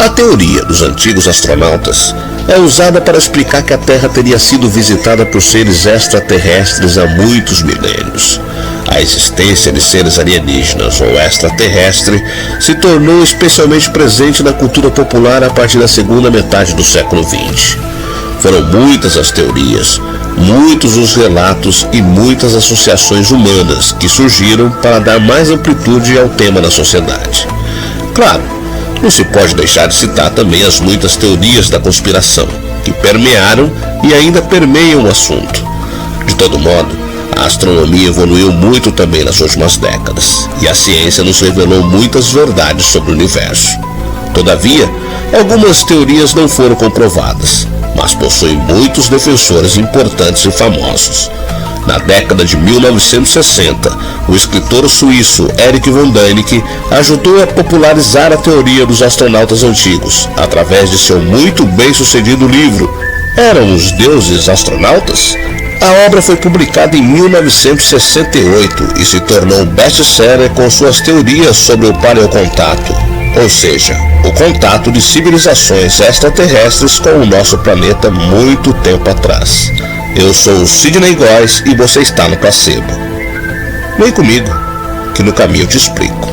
A teoria dos antigos astronautas é usada para explicar que a Terra teria sido visitada por seres extraterrestres há muitos milênios. A existência de seres alienígenas ou extraterrestre se tornou especialmente presente na cultura popular a partir da segunda metade do século XX. Foram muitas as teorias, muitos os relatos e muitas associações humanas que surgiram para dar mais amplitude ao tema na sociedade. Claro, não se pode deixar de citar também as muitas teorias da conspiração, que permearam e ainda permeiam o assunto. De todo modo, a astronomia evoluiu muito também nas últimas décadas, e a ciência nos revelou muitas verdades sobre o universo. Todavia, algumas teorias não foram comprovadas, mas possuem muitos defensores importantes e famosos. Na década de 1960, o escritor suíço Erich von Däniken ajudou a popularizar a teoria dos astronautas antigos, através de seu muito bem-sucedido livro Eram os Deuses Astronautas? A obra foi publicada em 1968 e se tornou um best-seller com suas teorias sobre o paleocontato, ou seja, o contato de civilizações extraterrestres com o nosso planeta muito tempo atrás. Eu sou o Sidney Góes e você está no Placebo. Vem comigo, que no caminho eu te explico.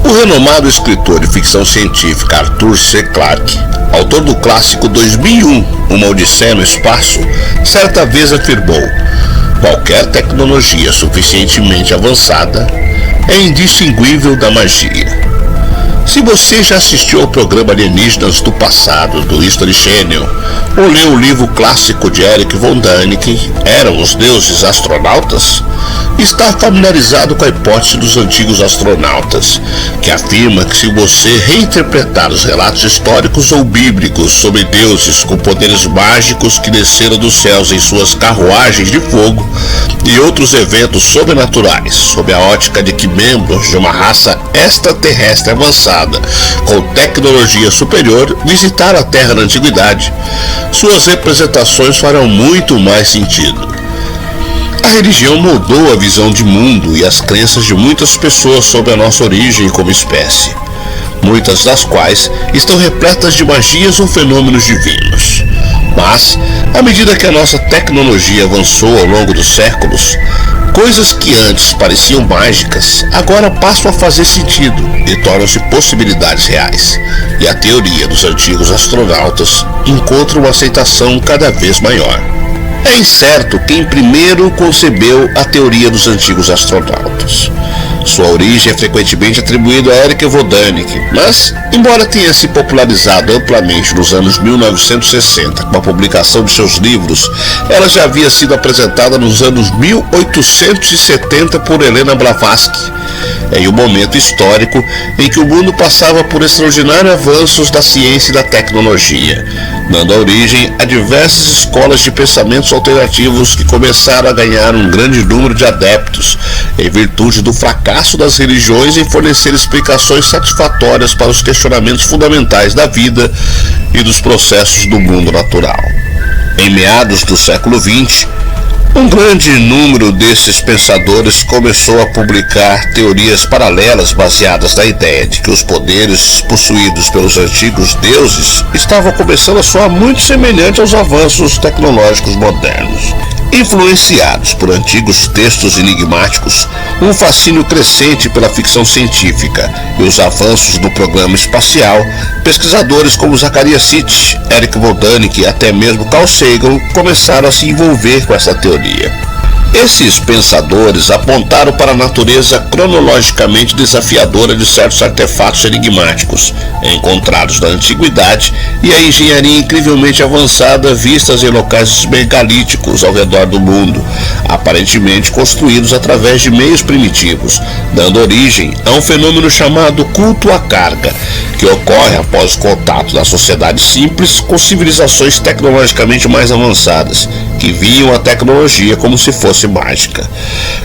O renomado escritor de ficção científica Arthur C. Clarke, autor do clássico 2001, Uma Odisseia no Espaço, certa vez afirmou: qualquer tecnologia suficientemente avançada é indistinguível da magia. Se você já assistiu ao programa Alienígenas do Passado, do History Channel, ou leu o livro clássico de Erich von Däniken, Eram os Deuses Astronautas?, está familiarizado com a hipótese dos antigos astronautas, que afirma que se você reinterpretar os relatos históricos ou bíblicos sobre deuses com poderes mágicos que desceram dos céus em suas carruagens de fogo e outros eventos sobrenaturais, sob a ótica de que membros de uma raça extraterrestre avançada com tecnologia superior visitaram a Terra na Antiguidade, suas representações farão muito mais sentido. A religião moldou a visão de mundo e as crenças de muitas pessoas sobre a nossa origem como espécie, muitas das quais estão repletas de magias ou fenômenos divinos. Mas, à medida que a nossa tecnologia avançou ao longo dos séculos, coisas que antes pareciam mágicas agora passam a fazer sentido e tornam-se possibilidades reais, e a teoria dos antigos astronautas encontra uma aceitação cada vez maior. É incerto quem primeiro concebeu a teoria dos antigos astronautas. Sua origem é frequentemente atribuída a Erich von Däniken, mas, embora tenha se popularizado amplamente nos anos 1960 com a publicação de seus livros, ela já havia sido apresentada nos anos 1870 por Helena Blavatsky, em um momento histórico em que o mundo passava por extraordinários avanços da ciência e da tecnologia, dando origem a diversas escolas de pensamentos alternativos que começaram a ganhar um grande número de adeptos, em virtude do fracasso das religiões em fornecer explicações satisfatórias para os questionamentos fundamentais da vida e dos processos do mundo natural. Em meados do século XX, Um grande número desses pensadores começou a publicar teorias paralelas baseadas na ideia de que os poderes possuídos pelos antigos deuses estavam começando a soar muito semelhante aos avanços tecnológicos modernos. Influenciados por antigos textos enigmáticos, um fascínio crescente pela ficção científica e os avanços do programa espacial, pesquisadores como Zecharia Sitchin, Eric von Däniken e até mesmo Carl Sagan começaram a se envolver com essa teoria. Esses pensadores apontaram para a natureza cronologicamente desafiadora de certos artefatos enigmáticos encontrados na antiguidade e a engenharia incrivelmente avançada vistas em locais megalíticos ao redor do mundo, aparentemente construídos através de meios primitivos, dando origem a um fenômeno chamado culto à carga, que ocorre após o contato da sociedade simples com civilizações tecnologicamente mais avançadas, que viam a tecnologia como se fosse mágica.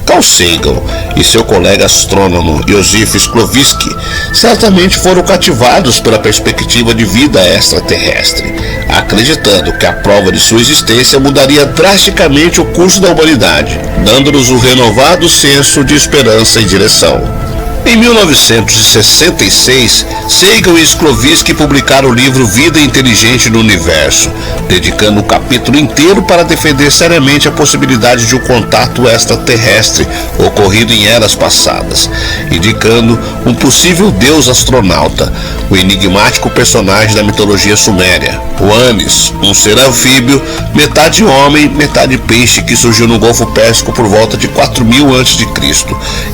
Carl Sagan e seu colega astrônomo Joseph Shklovsky certamente foram cativados pela perspectiva de vida extraterrestre, acreditando que a prova de sua existência mudaria drasticamente o curso da humanidade, dando-nos um renovado senso de esperança e direção. Em 1966, Sagan e Shklovsky publicaram o livro Vida Inteligente no Universo, dedicando um capítulo inteiro para defender seriamente a possibilidade de um contato extraterrestre ocorrido em eras passadas, indicando um possível deus astronauta, o enigmático personagem da mitologia suméria, o Anis, um ser anfíbio, metade homem, metade peixe, que surgiu no Golfo Pérsico por volta de 4000 a.C.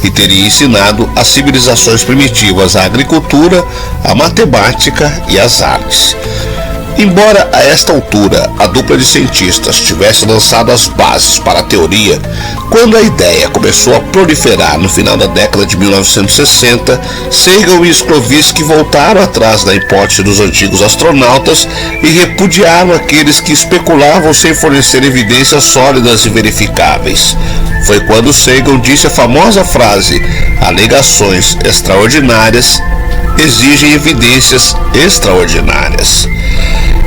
e teria ensinado a civilizações primitivas a agricultura, a matemática e as artes. Embora a esta altura a dupla de cientistas tivesse lançado as bases para a teoria, quando a ideia começou a proliferar no final da década de 1960, Sagan e Shklovsky voltaram atrás da hipótese dos antigos astronautas e repudiaram aqueles que especulavam sem fornecer evidências sólidas e verificáveis. Foi quando Sagan disse a famosa frase: "Alegações extraordinárias exigem evidências extraordinárias".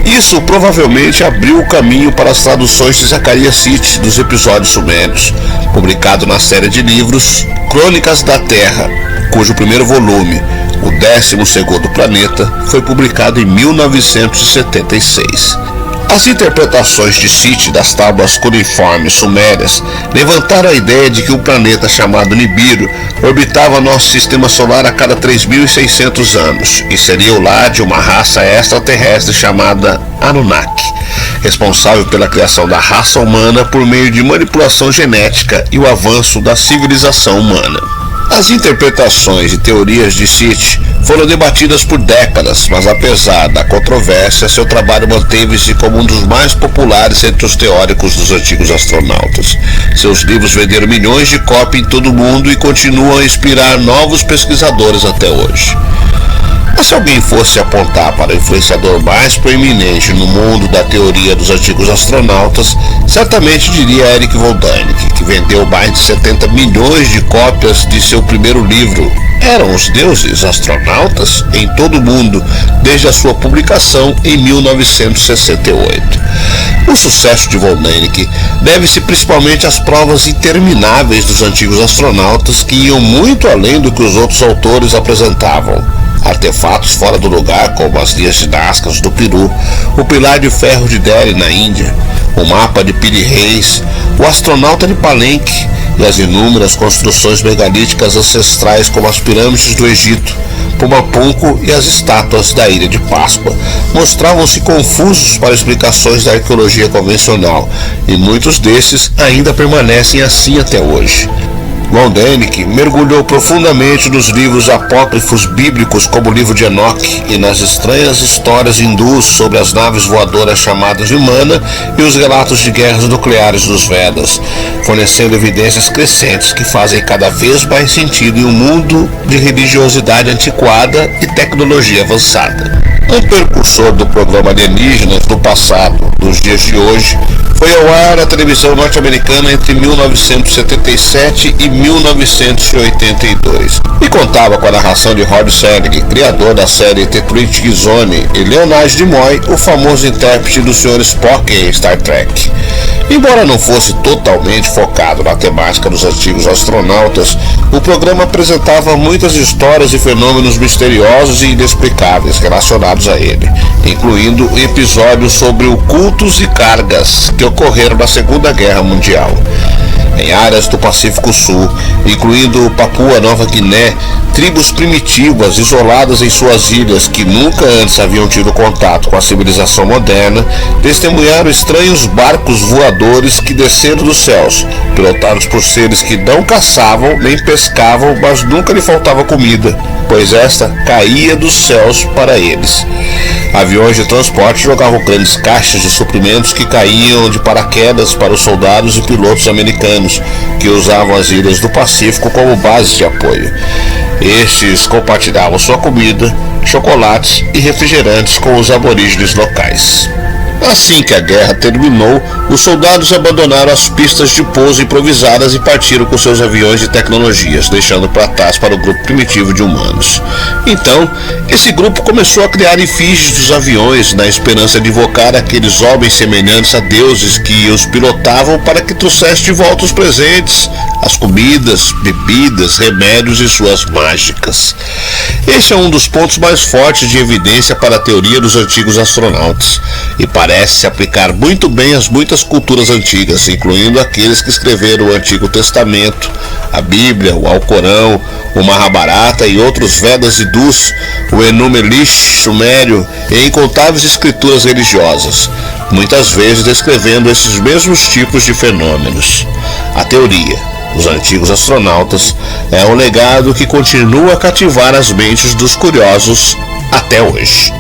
Isso provavelmente abriu o caminho para as traduções de Zecharia Sitchin dos episódios sumérios, publicado na série de livros Crônicas da Terra, cujo primeiro volume, o 12º Planeta, foi publicado em 1976. As interpretações de Sitchin das tábuas cuneiformes sumérias levantaram a ideia de que um planeta chamado Nibiru orbitava nosso sistema solar a cada 3.600 anos e seria o lar de uma raça extraterrestre chamada Anunnaki, responsável pela criação da raça humana por meio de manipulação genética e o avanço da civilização humana. As interpretações e teorias de Sitchin foram debatidas por décadas, mas apesar da controvérsia, seu trabalho manteve-se como um dos mais populares entre os teóricos dos antigos astronautas. Seus livros venderam milhões de cópias em todo o mundo e continuam a inspirar novos pesquisadores até hoje. Mas se alguém fosse apontar para o influenciador mais proeminente no mundo da teoria dos antigos astronautas, certamente diria Eric von Däniken, que vendeu mais de 70 milhões de cópias de seu primeiro livro, Eram os Deuses Astronautas?, em todo o mundo, desde a sua publicação em 1968. O sucesso de von Däniken deve-se principalmente às provas intermináveis dos antigos astronautas, que iam muito além do que os outros autores apresentavam. Artefatos fora do lugar, como as linhas de Nazca do Peru, o pilar de ferro de Delhi na Índia, o mapa de Piri Reis, o astronauta de Palenque e as inúmeras construções megalíticas ancestrais, como as pirâmides do Egito, Pumapunku e as estátuas da Ilha de Páscoa, mostravam-se confusos para explicações da arqueologia convencional, e muitos desses ainda permanecem assim até hoje. Von Däniken mergulhou profundamente nos livros apócrifos bíblicos como o livro de Enoque e nas estranhas histórias hindus sobre as naves voadoras chamadas de Mana e os relatos de guerras nucleares dos Vedas, fornecendo evidências crescentes que fazem cada vez mais sentido em um mundo de religiosidade antiquada e tecnologia avançada. Um precursor do programa Alienígenas do passado, dos dias de hoje, Foi ao ar a televisão norte-americana entre 1977 e 1982 e contava com a narração de Rod Serling, criador da série The Twilight Zone, e Leonard Nimoy, o famoso intérprete do Sr. Spock em Star Trek. Embora não fosse totalmente focado na temática dos antigos astronautas, o programa apresentava muitas histórias e fenômenos misteriosos e inexplicáveis relacionados a ele, incluindo episódios sobre ocultos e cargas que ocorreram na Segunda Guerra Mundial. Em áreas do Pacífico Sul, incluindo Papua Nova Guiné, tribos primitivas isoladas em suas ilhas que nunca antes haviam tido contato com a civilização moderna, testemunharam estranhos barcos voadores que desceram dos céus, pilotados por seres que não caçavam nem pescavam, mas nunca lhe faltava comida, pois esta caía dos céus para eles. Aviões de transporte jogavam grandes caixas de suprimentos que caíam de paraquedas para os soldados e pilotos americanos, que usavam as ilhas do Pacífico como base de apoio. Estes compartilhavam sua comida, chocolates e refrigerantes com os aborígenes locais. Assim que a guerra terminou, os soldados abandonaram as pistas de pouso improvisadas e partiram com seus aviões de tecnologias, deixando para trás para o grupo primitivo de humanos. Então, esse grupo começou a criar efígies dos aviões, na esperança de invocar aqueles homens semelhantes a deuses que os pilotavam para que trouxessem de volta os presentes, as comidas, bebidas, remédios e suas mágicas. Este é um dos pontos mais fortes de evidência para a teoria dos antigos astronautas, e parece se aplicar muito bem às muitas culturas antigas, incluindo aqueles que escreveram o Antigo Testamento, a Bíblia, o Alcorão, o Mahabharata e outros Vedas hindus, o Enuma Elish sumério e incontáveis escrituras religiosas, muitas vezes descrevendo esses mesmos tipos de fenômenos. A teoria dos antigos astronautas é um legado que continua a cativar as mentes dos curiosos até hoje.